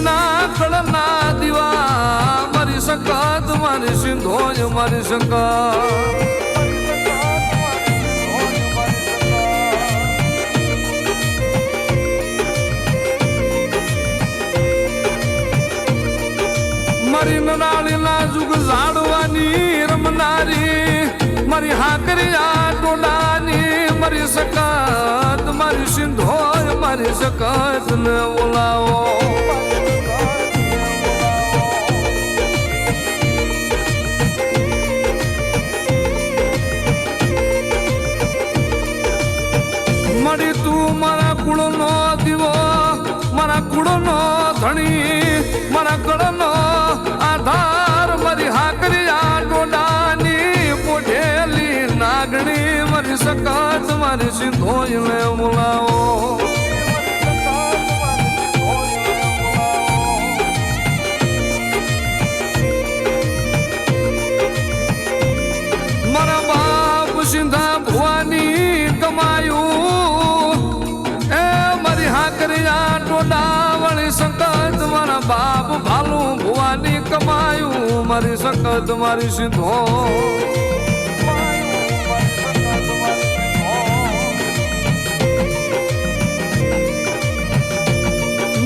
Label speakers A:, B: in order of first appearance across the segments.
A: ના કળના દીવા મારી સકાત મારી સિંધોય મારી સકાત મારી નનાળી નાજુક ઝાડવાની રમનારી મારી હાકરિયા ટોડાની મારી સકાત મારી સિંધોય મારી સકાત ને બોલાવો મળી તું મારા કુળનો દીવો મારા કુળનો ધણી મારા કળનો આધાર મારી હાકરિયા ટોડાની પોઢેલી નાગણી મારી સકાત મારી સિંધોય ને બોલાવો મારા બાપ સિંધા ભુવાની કમાયું એ મારી હાકરિયા ટોડા વાળી સકાત મારા બાપ ભાલું ભુવાની કમાયું મારી સકાત મારી સિંધો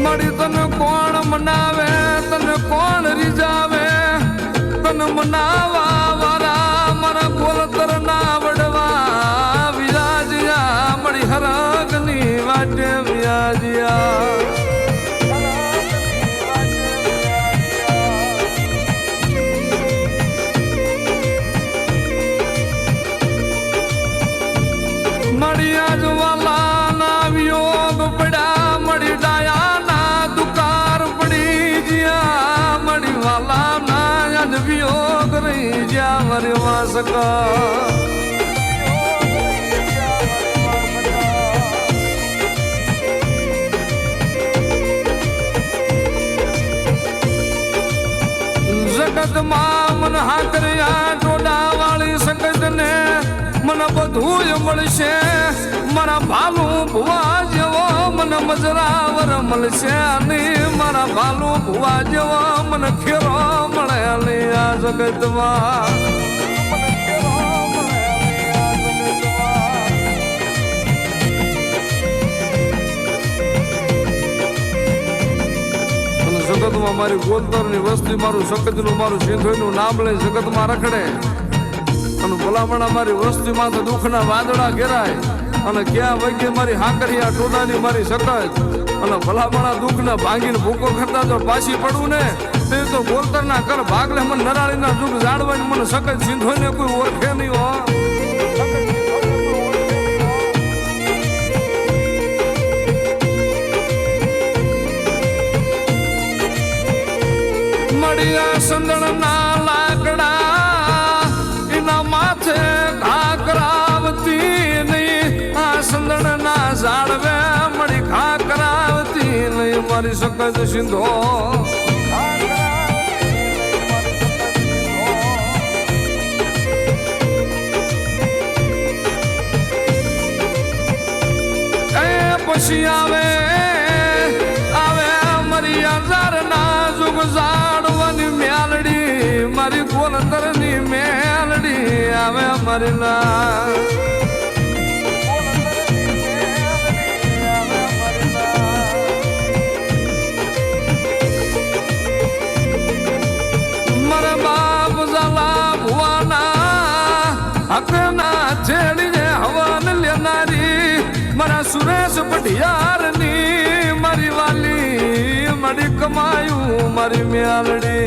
A: મળી તને કોણ મનાવે તને કોણ રીઝાવે તને મનાવા વાળા મારા ગોલતર ના વડવા વિરાજ્યા મળી હરગની વાટે વિરાજ્યા મળી આજ વાલા ના વિયોગ પડ્યા મળી ડાયા ના દુકાર પડી જ્યાં મળી વાલા ના આજ વિયોગ રહી જ્યાં મારી વાસકા જગત માં મન હાકરિયા ટોડા વાળી સકત ને મને બધું મળશે મારા ભાલું ભુવા જેવો મને મજરાવર મળશે અને મારા ભાલું ભુવા જેવો મને ખેરો મળે આ જગતમાં જગતમાં મારી ગોતરની વસ્તી મારું સકતનું મારું સિંધોઈનું નામ લઈ જગતમાં રખડે અને ભલામણા મારી વસ્તીમાં તો દુઃખના વાદળા ઘેરાય અને ક્યાં વૈગે મારી હાકરિયા ટોડાની મારી સકત અને ભલામણા દુઃખને ભાંગીને ભૂકો કરતા તો પાછી પડવું ને તે તો ગોતરના કર ભાગલે મને નરાળીના દુઃખ જાણવાની મને સકત સિંધોઈને કોઈ ઓળખે નહીં હો મળ્યા સંદણના લાકડા એના માથે ઘા કરાવતી નહીં આ સંદણના ઝાડવે મળી ઘા કરાવતી નહીં મારી સકત સિંધો પછી આવે મારી આધાર ના જુગ ઝાડવાની મેલડી મારી ગોલતરની મેલડી આવે મારી ના મારા બાપ ઝાલા ભુવાના હકના છેડીને હવન લેનારી મારા સુરેશ પઢિયારની મારી વાલી મળી કમાયું મારી મેલડી